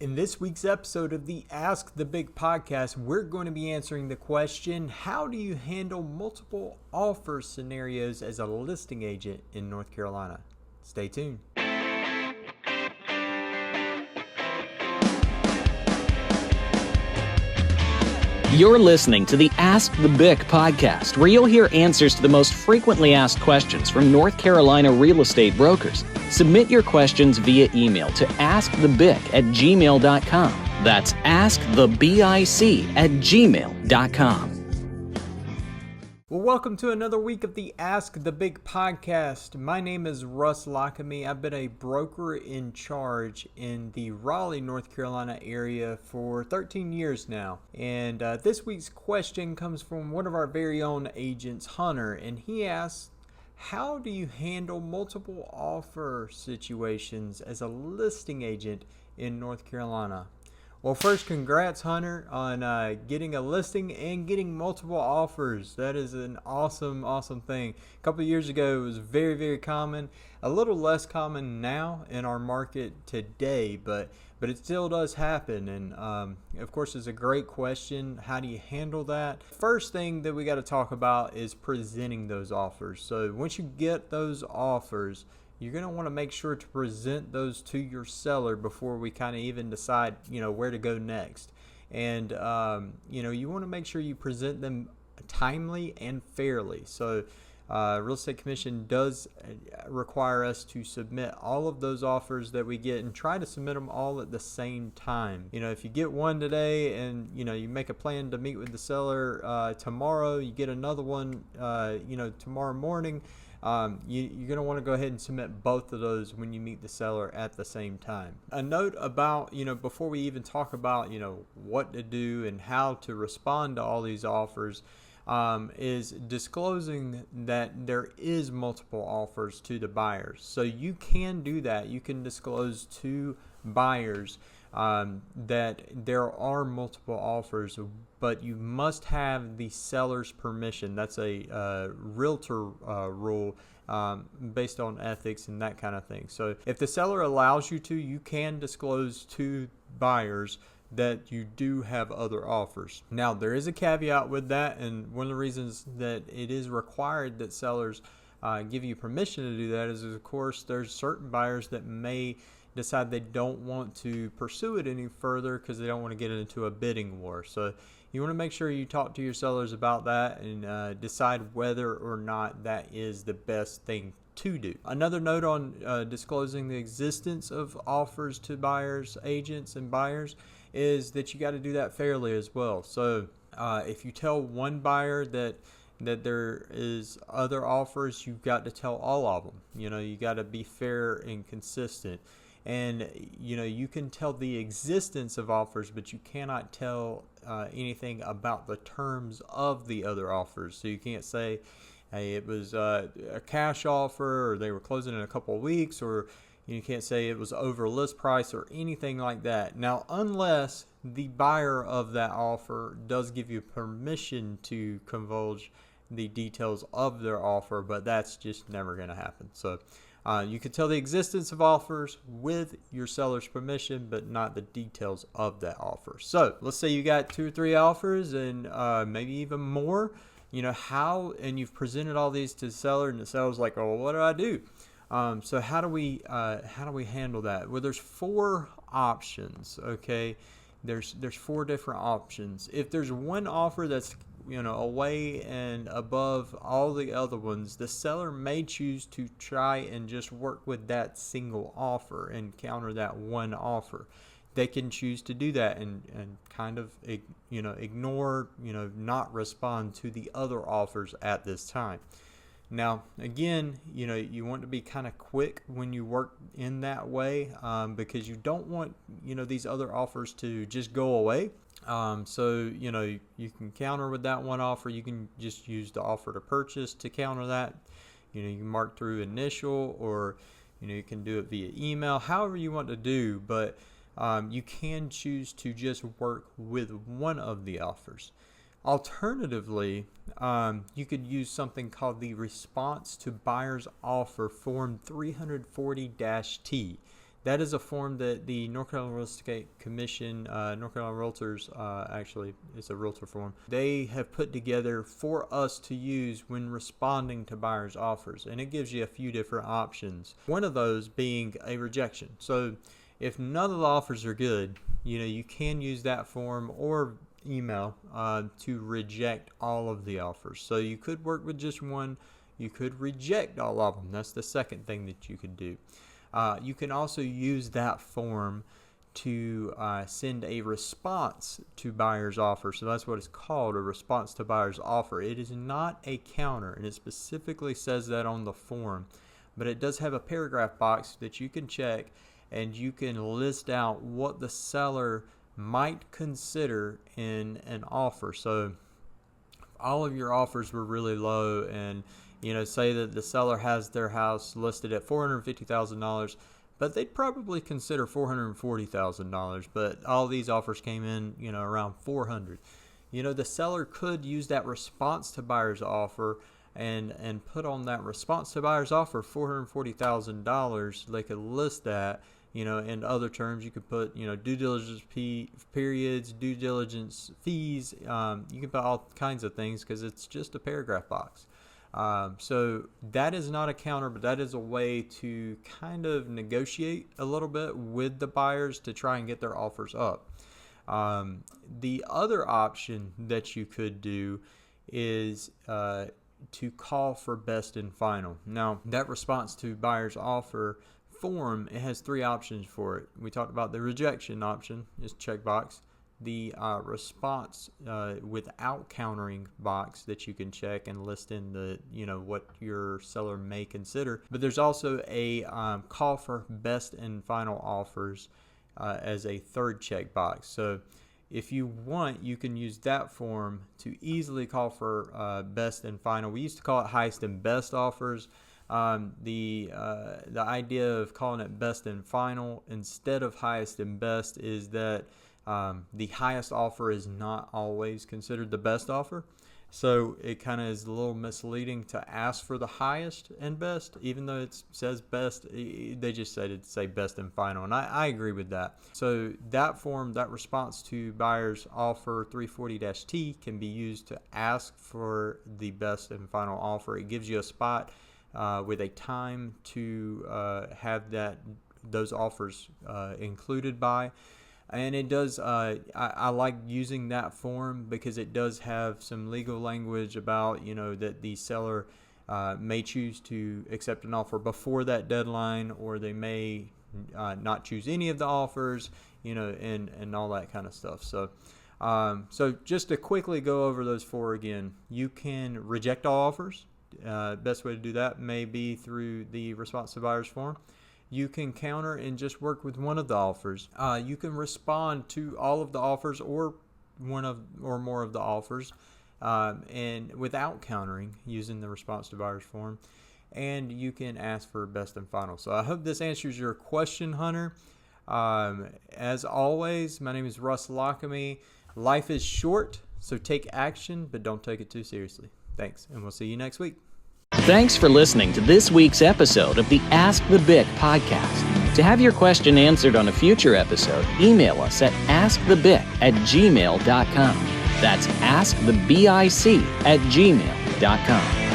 In this week's episode of the Ask the Big podcast, we're going to be answering the question, how do you handle multiple offer scenarios as a listing agent in North Carolina? Stay tuned. You're listening to the Ask the Bic podcast, where you'll hear answers to the most frequently asked questions from North Carolina real estate brokers. Submit your questions via email to askthebic@gmail.com. That's askthebic@gmail.com. Well, welcome to another week of the Ask the Big podcast. My name is Russ Lockamy. I've been a broker in charge in the Raleigh, North Carolina area for 13 years now. And this week's question comes from one of our very own agents, Hunter, and he asks, how do you handle multiple offer situations as a listing agent in North Carolina? Well, first, congrats, Hunter, on getting a listing and getting multiple offers. That is an awesome, awesome thing. A couple of years ago, it was very, very common. A little less common now in our market today, but it still does happen. And, of course, it's a great question. How do you handle that? First thing that we got to talk about is presenting those offers. So once you get those offers, you're going to want to make sure to present those to your seller before we kind of even decide, where to go next. And, you want to make sure you present them timely and fairly. So, Real Estate Commission does require us to submit all of those offers that we get and try to submit them all at the same time. If you get one today and, you make a plan to meet with the seller tomorrow, you get another one, tomorrow morning, you're going to want to go ahead and submit both of those when you meet the seller at the same time. A note about, before we even talk about, what to do and how to respond to all these offers, is disclosing that there is multiple offers to the buyers. So you can do that. You can disclose to buyers that there are multiple offers, but you must have the seller's permission. That's a realtor rule based on ethics and that kind of thing. So if the seller allows you to, you can disclose to buyers that you do have other offers. Now, there is a caveat with that, and one of the reasons that it is required that sellers give you permission to do that is, of course, there's certain buyers that may decide they don't want to pursue it any further because they don't want to get into a bidding war. So you want to make sure you talk to your sellers about that and decide whether or not that is the best thing to do. Another note on disclosing the existence of offers to buyers, agents, and buyers is that you got to do that fairly as well. So if you tell one buyer that there is other offers, you've got to tell all of them. You got to be fair and consistent. And, you can tell the existence of offers, but you cannot tell anything about the terms of the other offers. So you can't say, hey, it was a cash offer, or they were closing in a couple of weeks, or you can't say it was over list price or anything like that. Now, unless the buyer of that offer does give you permission to divulge the details of their offer, but that's just never going to happen. So you can tell the existence of offers with your seller's permission, but not the details of that offer. So let's say you got 2 or 3 offers and maybe even more. And you've presented all these to the seller, and the seller's like, oh, what do I do? So how do we handle that? Well, there's 4 options. Okay, there's 4 different options. If there's one offer that's away and above all the other ones, the seller may choose to try and just work with that single offer and counter that one offer. They can choose to do that and kind of ignore, not respond to the other offers at this time. Now, again, you want to be kind of quick when you work in that way because you don't want, these other offers to just go away. So, you can counter with that one offer. You can just use the offer to purchase to counter that. You can mark through initial, or, you can do it via email, however you want to do. But you can choose to just work with one of the offers. Alternatively, you could use something called the Response to Buyer's Offer Form 340-T. That is a form that the North Carolina Real Estate Commission, North Carolina Realtors, actually, it's a realtor form, they have put together for us to use when responding to buyers' offers. And it gives you a few different options. One of those being a rejection. So if none of the offers are good, you can use that form or email to reject all of the offers. So you could work with just one. You could reject all of them. That's the second thing that you could do. You can also use that form to send a response to buyer's offer. So that's what it's called, a response to buyer's offer. It is not a counter, and it specifically says that on the form. But it does have a paragraph box that you can check, and you can list out what the seller might consider in an offer. So if all of your offers were really low, and say that the seller has their house listed at $450,000, but they'd probably consider $440,000, but all these offers came in, around $400,000. The seller could use that response to buyer's offer and put on that response to buyer's offer $440,000. They could list that, in other terms. You could put, due diligence periods, due diligence fees. You can put all kinds of things because it's just a paragraph box. So that is not a counter, but that is a way to kind of negotiate a little bit with the buyers to try and get their offers up. The other option that you could do is to call for best and final. Now, that response to buyer's offer form, it has three options for it. We talked about the rejection option is checkbox. The response without countering box that you can check and list in the what your seller may consider. But there's also a call for best and final offers as a third checkbox. So if you want, you can use that form to easily call for best and final. We used to call it highest and best offers. The idea of calling it best and final instead of highest and best is that the highest offer is not always considered the best offer. So it kind of is a little misleading to ask for the highest and best, even though it says best. They just said it say best and final, and I agree with that. So that form, that response to buyer's offer 340-T can be used to ask for the best and final offer. It gives you a spot with a time to have those offers included by. And it does, I like using that form because it does have some legal language about, that the seller may choose to accept an offer before that deadline, or they may not choose any of the offers, and all that kind of stuff. So, so just to quickly go over those four again, you can reject all offers. Best way to do that may be through the response to buyer's form. You can counter and just work with one of the offers. You can respond to all of the offers or one of or more of the offers, and without countering using the response to buyer's form. And you can ask for best and final. So I hope this answers your question, Hunter. As always, my name is Russ Lockamy. Life is short, so take action, but don't take it too seriously. Thanks, and we'll see you next week. Thanks for listening to this week's episode of the Ask the BIC podcast. To have your question answered on a future episode, email us at askthebic@gmail.com. That's askthebic@gmail.com.